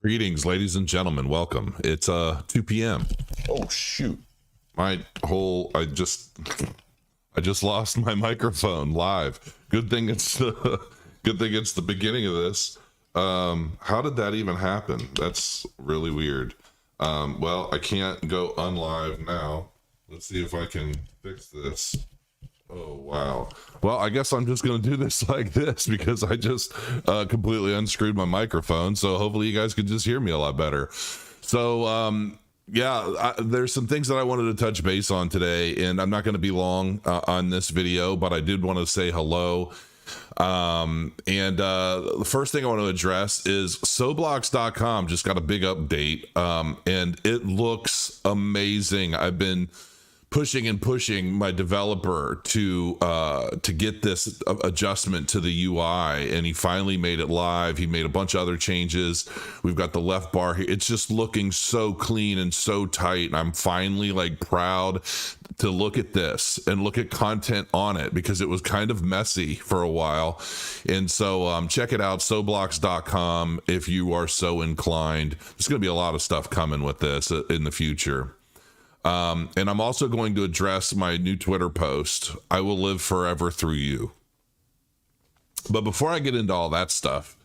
Greetings, ladies and gentlemen. Welcome. It's 2 p.m. Oh shoot! I just lost my microphone live. Good thing it's the beginning of this. How did that even happen? That's really weird. Well, I can't go unlive now. Let's see if I can fix this. Oh, wow. Well, I guess I'm just going to do this like this because I just completely unscrewed my microphone. So hopefully you guys can just hear me a lot better. So, there's some things that I wanted to touch base on today, and I'm not going to be long on this video, but I did want to say hello. The first thing I want to address is Soblocks.com just got a big update, and it looks amazing. I've been pushing my developer to get this adjustment to the UI, and he finally made it live. He made a bunch of other changes. We've got the left bar here. It's just looking so clean and so tight, and I'm finally like proud to look at this and look at content on it because it was kind of messy for a while. And so check it out, Soblocks.com, if you are so inclined. There's going to be a lot of stuff coming with this in the future. And I'm also going to address my new Twitter post, I will live forever through you. But before I get into all that stuff,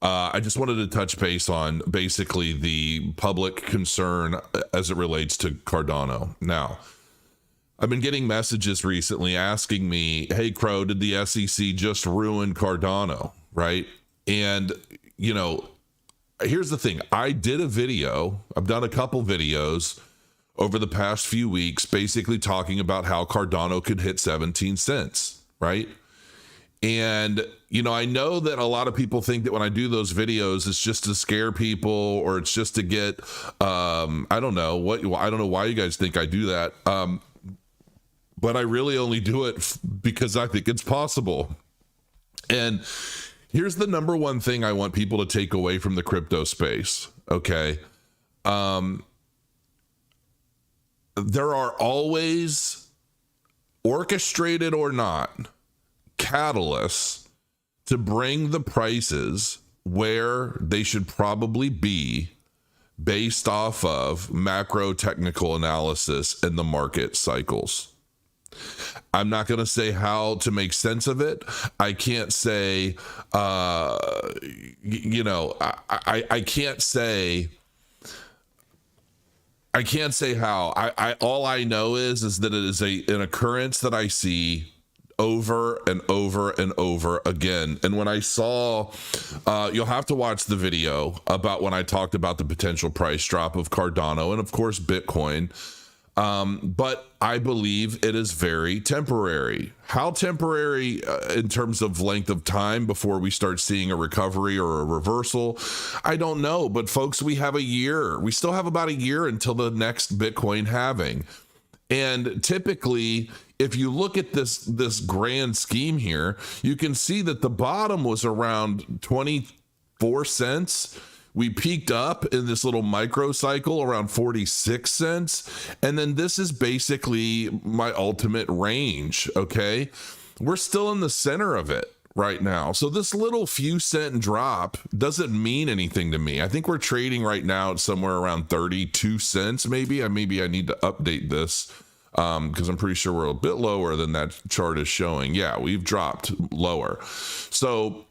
I just wanted to touch base on basically the public concern as it relates to Cardano. Now, I've been getting messages recently asking me, hey, Crow, did the SEC just ruin Cardano, right? And, you know, here's the thing. I did a video. I've done a couple videos over the past few weeks, basically talking about how Cardano could hit 17 cents, right? And, you know, I know that a lot of people think that when I do those videos, it's just to scare people or it's just to get, I don't know why you guys think I do that. But I really only do it because I think it's possible. And here's the number one thing I want people to take away from the crypto space, okay? There are always, orchestrated or not, catalysts to bring the prices where they should probably be based off of macro technical analysis and the market cycles. I'm not going to say how to make sense of it. I can't say, I can't say how. I all I know is that it is an occurrence that I see over and over and over again. And when I saw, you'll have to watch the video about when I talked about the potential price drop of Cardano and of course Bitcoin. But I believe it is very temporary. How temporary in terms of length of time before we start seeing a recovery or a reversal? I don't know. But folks, we have a year. We still have about a year until the next Bitcoin halving. And typically, if you look at this grand scheme here, you can see that the bottom was around 24 cents. We peaked up in this little micro cycle around 46 cents. And then this is basically my ultimate range. Okay. We're still in the center of it right now. So this little few cent drop doesn't mean anything to me. I think we're trading right now at somewhere around 32 cents. Maybe I need to update this because I'm pretty sure we're a bit lower than that chart is showing. Yeah, we've dropped lower. So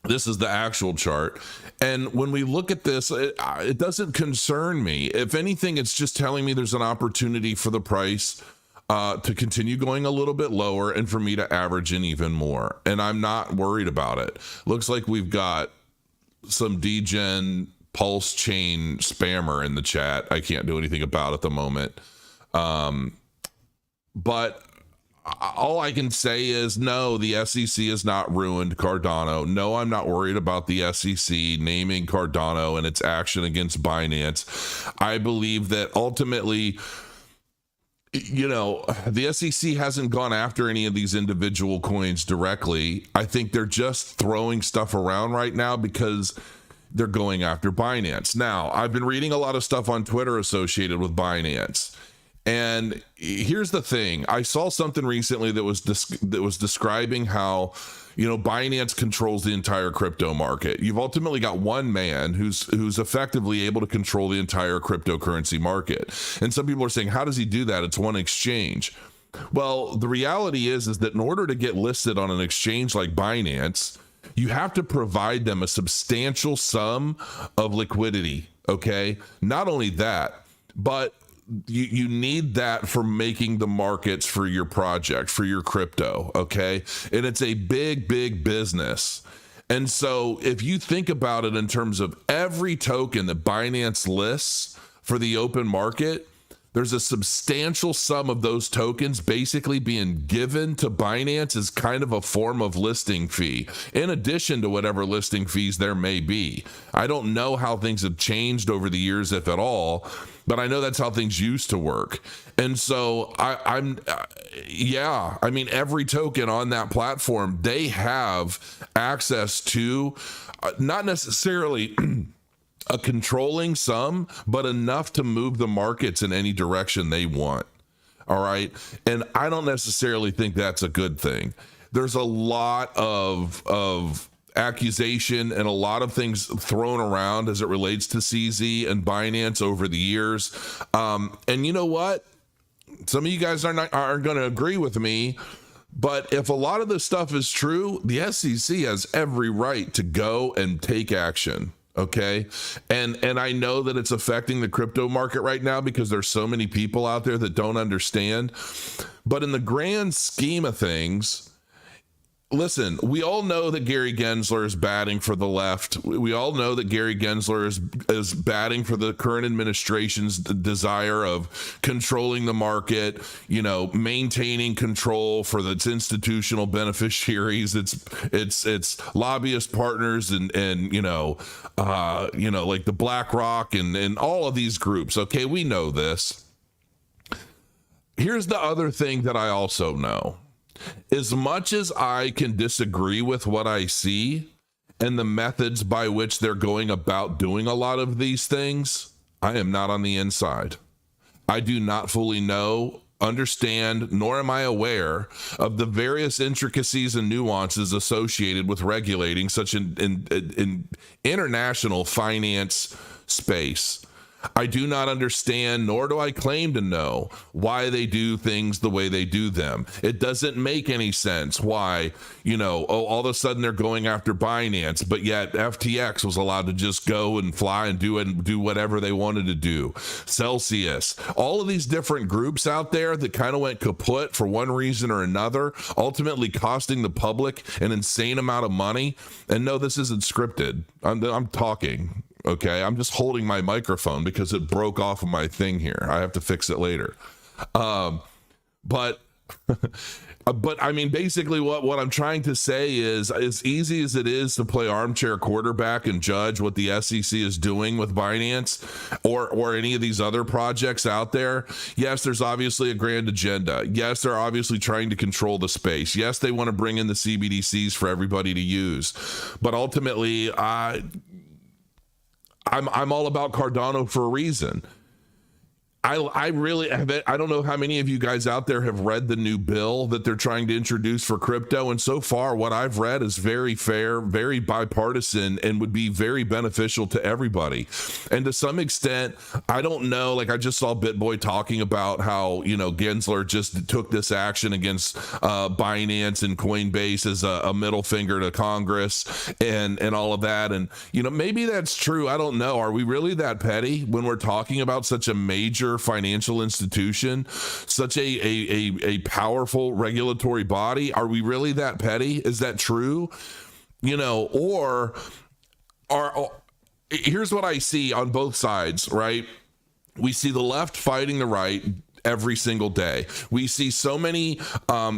this is the actual chart. And when we look at this, it doesn't concern me. If anything, it's just telling me there's an opportunity for the price to continue going a little bit lower and for me to average in even more. And I'm not worried about it. Looks like we've got some degen pulse chain spammer in the chat. I can't do anything about at the moment. But all I can say is no, the SEC has not ruined Cardano. No, I'm not worried about the SEC naming Cardano and its action against Binance. I believe that ultimately, you know, the SEC hasn't gone after any of these individual coins directly. I think they're just throwing stuff around right now because they're going after Binance. Now, I've been reading a lot of stuff on Twitter associated with Binance. And here's the thing. I saw something recently that was describing how, Binance controls the entire crypto market. You've ultimately got one man who's effectively able to control the entire cryptocurrency market. And some people are saying, how does he do that? It's one exchange. Well, the reality is that in order to get listed on an exchange like Binance, you have to provide them a substantial sum of liquidity. Okay. Not only that, but you need that for making the markets for your project, for your crypto. Okay. And it's a big, big business. And so if you think about it in terms of every token that Binance lists for the open market, there's a substantial sum of those tokens basically being given to Binance as kind of a form of listing fee, in addition to whatever listing fees there may be. I don't know how things have changed over the years, if at all, but I know that's how things used to work. And so every token on that platform, they have access to, not necessarily a controlling sum, but enough to move the markets in any direction they want. All right. And I don't necessarily think that's a good thing. There's a lot of accusation and a lot of things thrown around as it relates to CZ and Binance over the years. And you know what? Some of you guys aren't going to agree with me, but if a lot of this stuff is true, the SEC has every right to go and take action. Okay. And I know that it's affecting the crypto market right now because there's so many people out there that don't understand. But in the grand scheme of things, listen, we all know that Gary Gensler is batting for the left. We all know that Gary Gensler is batting for the current administration's desire of controlling the market, maintaining control for its institutional beneficiaries, its lobbyist partners, and like the BlackRock and all of these groups. Okay, we know this. Here's the other thing that I also know. As much as I can disagree with what I see and the methods by which they're going about doing a lot of these things, I am not on the inside. I do not fully know, understand, nor am I aware of the various intricacies and nuances associated with regulating such an international finance space. I do not understand, nor do I claim to know, why they do things the way they do them. It doesn't make any sense why, all of a sudden they're going after Binance, but yet FTX was allowed to just go and fly and do whatever they wanted to do. Celsius, all of these different groups out there that kind of went kaput for one reason or another, ultimately costing the public an insane amount of money. And no, this isn't scripted. I'm talking. Okay, I'm just holding my microphone because it broke off of my thing here. I have to fix it later. But I mean, basically what I'm trying to say is, as easy as it is to play armchair quarterback and judge what the SEC is doing with Binance or any of these other projects out there, yes, there's obviously a grand agenda. Yes, they're obviously trying to control the space. Yes, they want to bring in the CBDCs for everybody to use. But ultimately, I'm all about Cardano for a reason. I really I don't know how many of you guys out there have read the new bill that they're trying to introduce for crypto. And so far, what I've read is very fair, very bipartisan, and would be very beneficial to everybody. And to some extent, I don't know, like I just saw BitBoy talking about how, Gensler just took this action against Binance and Coinbase as a middle finger to Congress and all of that. And, maybe that's true. I don't know. Are we really that petty when we're talking about such a major financial institution, such a powerful regulatory body? Are we really that petty? Is that true? Or here's what I see on both sides, right? We see the left fighting the right every single day. We see so many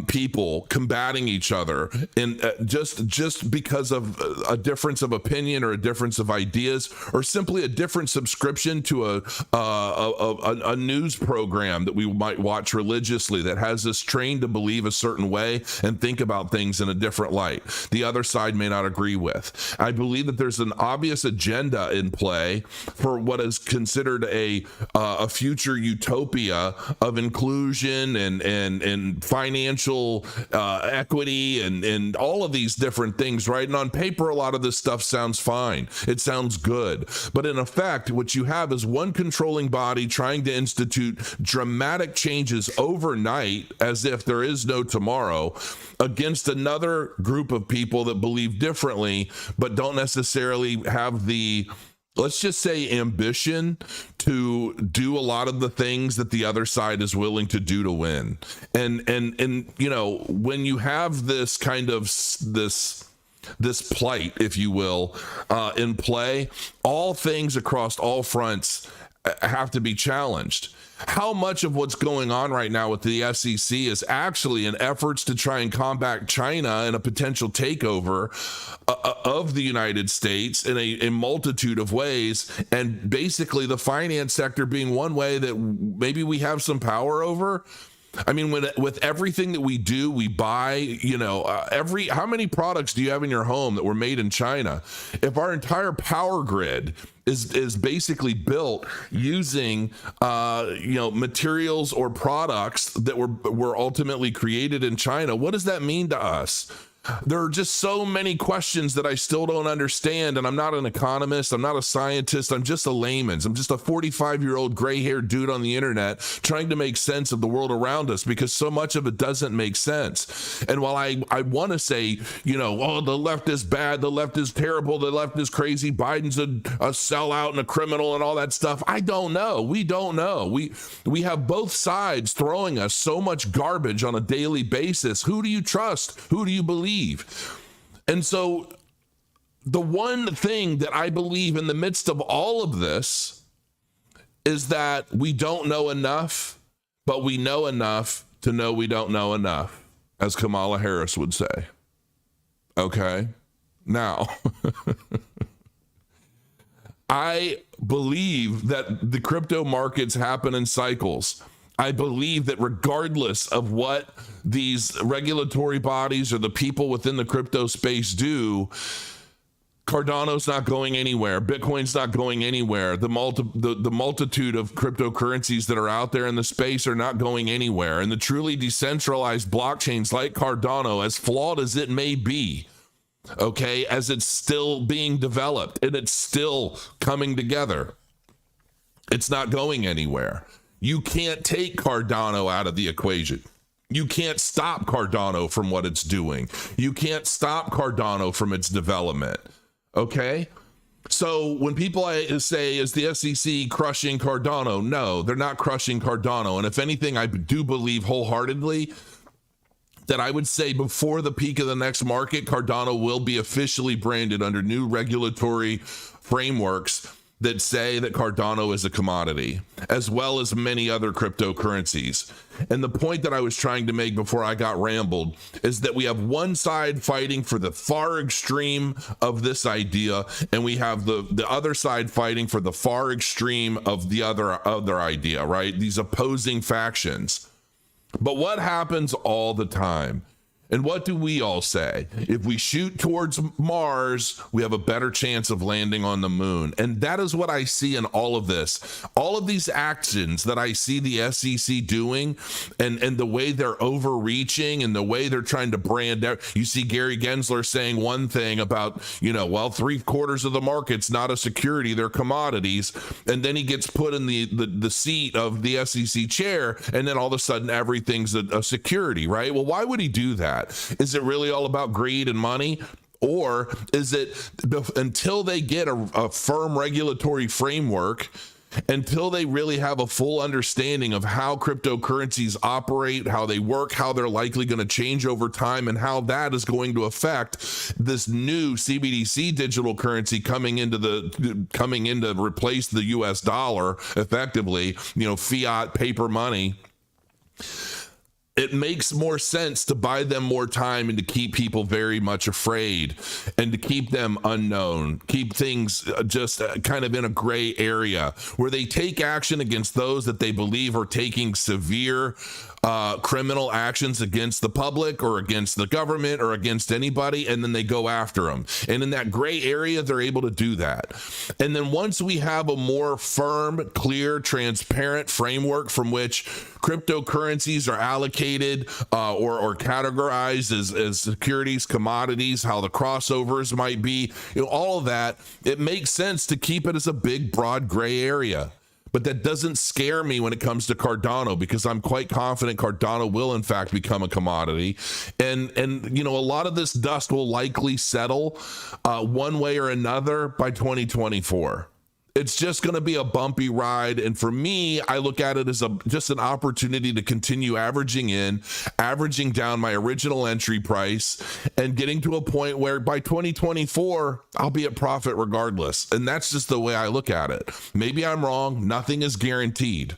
people combating each other, and just because of a difference of opinion or a difference of ideas, or simply a different subscription to a news program that we might watch religiously that has us trained to believe a certain way and think about things in a different light. The other side may not agree with. I believe that there's an obvious agenda in play for what is considered a future utopia of inclusion and financial equity and all of these different things, right? And on paper, a lot of this stuff sounds fine. It sounds good. But in effect, what you have is one controlling body trying to institute dramatic changes overnight as if there is no tomorrow against another group of people that believe differently, but don't necessarily have the, let's just say, ambition to do a lot of the things that the other side is willing to do to win. And you know, when you have this kind of this plight, if you will, in play, all things across all fronts have to be challenged. How much of what's going on right now with the SEC is actually in efforts to try and combat China and a potential takeover of the United States in a multitude of ways, and basically the finance sector being one way that maybe we have some power over? I mean, with everything that we do, we buy, you know, how many products do you have in your home that were made in China? If our entire power grid is basically built using, you know, materials or products that were ultimately created in China, what does that mean to us? There are just so many questions that I still don't understand, and I'm not an economist, I'm not a scientist, I'm just a layman. I'm just a 45-year-old gray-haired dude on the internet trying to make sense of the world around us, because so much of it doesn't make sense. And while I want to say, you know, oh, the left is bad, the left is terrible, the left is crazy, Biden's a sellout and a criminal and all that stuff, I don't know. We don't know. We have both sides throwing us so much garbage on a daily basis. Who do you trust? Who do you believe? And so the one thing that I believe in the midst of all of this is that we don't know enough, but we know enough to know we don't know enough, as Kamala Harris would say. Okay? Now, I believe that the crypto markets happen in cycles. I believe that regardless of what these regulatory bodies or the people within the crypto space do, Cardano's not going anywhere. Bitcoin's not going anywhere. The multitude of cryptocurrencies that are out there in the space are not going anywhere. And the truly decentralized blockchains like Cardano, as flawed as it may be, okay, as it's still being developed and it's still coming together, it's not going anywhere. You can't take Cardano out of the equation. You can't stop Cardano from what it's doing. You can't stop Cardano from its development. Okay? So when people say, is the SEC crushing Cardano? No, they're not crushing Cardano. And if anything, I do believe wholeheartedly that I would say before the peak of the next market, Cardano will be officially branded under new regulatory frameworks that say that Cardano is a commodity, as well as many other cryptocurrencies. And the point that I was trying to make before I got rambled is that we have one side fighting for the far extreme of this idea, and we have the other side fighting for the far extreme of the other idea, right? These opposing factions. But what happens all the time? And what do we all say? If we shoot towards Mars, we have a better chance of landing on the moon. And that is what I see in all of this. All of these actions that I see the SEC doing, and the way they're overreaching and the way they're trying to brand out. You see Gary Gensler saying one thing about, you know, well, 3/4 of the market's not a security, they're commodities. And then he gets put in the seat of the SEC chair, and then all of a sudden everything's a security, right? Well, why would he do that? Is it really all about greed and money? Or is it until they get a firm regulatory framework, until they really have a full understanding of how cryptocurrencies operate, how they work, how they're likely going to change over time, and how that is going to affect this new CBDC digital currency coming into replace the US dollar effectively, you know, fiat paper money. it makes more sense to buy them more time and to keep people very much afraid and to keep them unknown, keep things just kind of in a gray area where they take action against those that they believe are taking severe criminal actions against the public or against the government or against anybody, and then they go after them. And in that gray area, they're able to do that. And then once we have a more firm, clear, transparent framework from which cryptocurrencies are allocated or categorized as securities, commodities, how the crossovers might be, all of that, it makes sense to keep it as a big, broad gray area. But that doesn't scare me when it comes to Cardano, because I'm quite confident Cardano will in fact become a commodity. And a lot of this dust will likely settle one way or another by 2024. It's just going to be a bumpy ride. And for me, I look at it as just an opportunity to continue averaging down my original entry price and getting to a point where by 2024, I'll be at profit regardless. And that's just the way I look at it. Maybe I'm wrong. Nothing is guaranteed.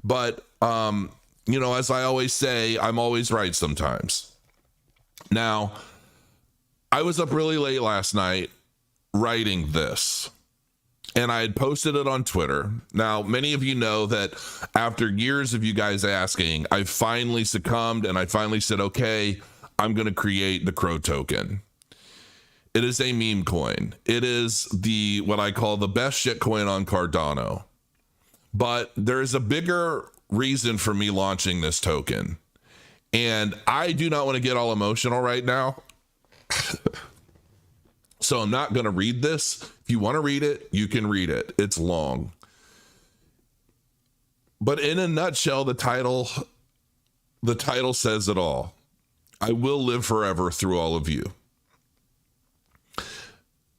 But, as I always say, I'm always right sometimes. Now, I was up really late last night writing this. And I had posted it on Twitter. Now, many of you know that after years of you guys asking, I finally succumbed and I finally said, okay, I'm going to create the Crow token. It is a meme coin. It is what I call the best shit coin on Cardano. But there is a bigger reason for me launching this token. And I do not want to get all emotional right now. So I'm not going to read this. If you want to read it, you can read it. It's long. But in a nutshell, the title says it all. I will live forever through all of you.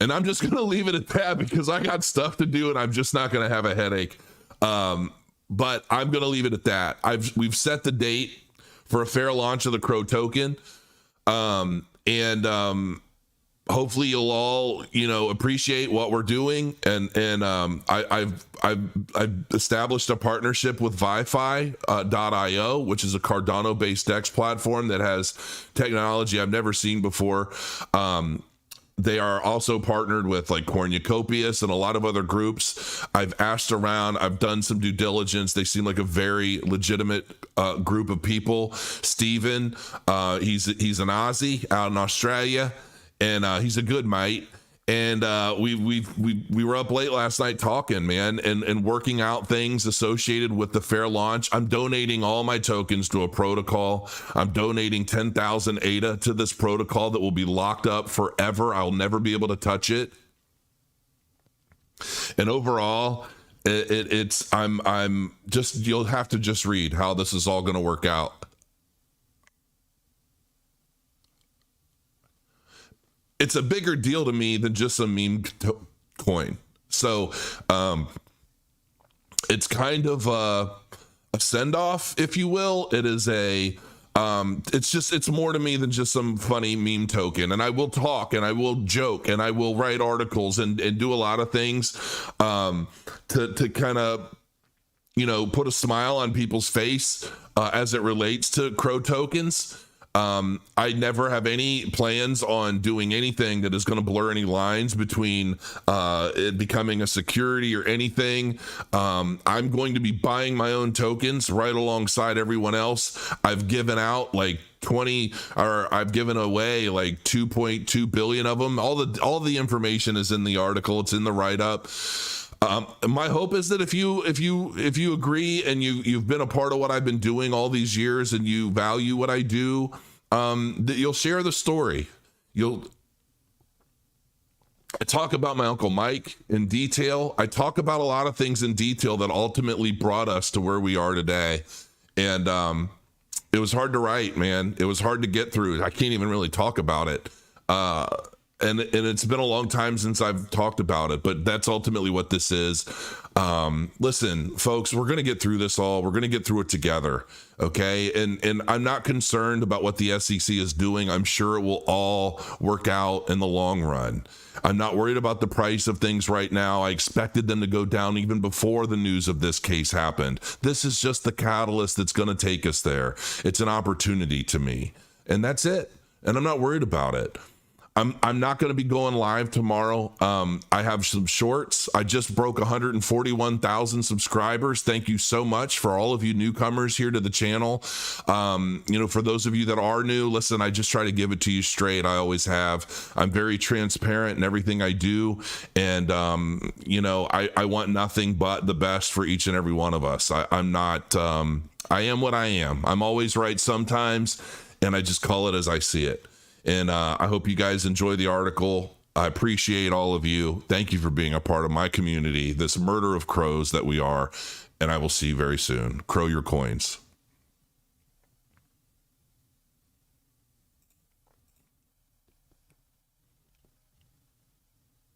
And I'm just going to leave it at that because I got stuff to do and I'm just not going to have a headache. But I'm going to leave it at that. We've set the date for a fair launch of the Crow token. Hopefully you'll all, appreciate what we're doing. And I've established a partnership with ViFi.io, which is a Cardano based DEX platform that has technology I've never seen before. They are also partnered with like Cornucopias and a lot of other groups. I've asked around, I've done some due diligence. They seem like a very legitimate group of people. Steven, he's an Aussie out in Australia. And he's a good mate. And we were up late last night talking, man, and working out things associated with the fair launch. I'm donating all my tokens to a protocol. I'm donating 10,000 ADA to this protocol that will be locked up forever. I'll never be able to touch it. And overall, I'm just, you'll have to just read how this is all going to work out. It's a bigger deal to me than just a meme coin. So it's kind of a send-off, if you will. It is it's more to me than just some funny meme token. And I will talk and I will joke and I will write articles and do a lot of things to kind of, put a smile on people's face as it relates to Crow tokens. I never have any plans on doing anything that is going to blur any lines between it becoming a security or anything. I'm going to be buying my own tokens right alongside everyone else. I've given out like I've given away like 2.2 billion of them. All the information is in the article. It's in the write-up. My hope is that if you agree and you've been a part of what I've been doing all these years and you value what I do, that you'll share the story. I talk about my Uncle Mike in detail. I talk about a lot of things in detail that ultimately brought us to where we are today. And it was hard to write, man. It was hard to get through. I can't even really talk about it. and it's been a long time since I've talked about it, but that's ultimately what this is. Listen, folks, we're going to get through this all. We're going to get through it together. Okay. And I'm not concerned about what the SEC is doing. I'm sure it will all work out in the long run. I'm not worried about the price of things right now. I expected them to go down even before the news of this case happened. This is just the catalyst that's going to take us there. It's an opportunity to me, and that's it. And I'm not worried about it. I'm not going to be going live tomorrow. I have some shorts. I just broke 141,000 subscribers. Thank you so much for all of you newcomers here to the channel. For those of you that are new, listen, I just try to give it to you straight. I always have. I'm very transparent in everything I do. And, I want nothing but the best for each and every one of us. I am what I am. I'm always right sometimes, and I just call it as I see it. And I hope you guys enjoy the article. I appreciate all of you. Thank you for being a part of my community, this murder of crows that we are. And I will see you very soon. Crow your coins.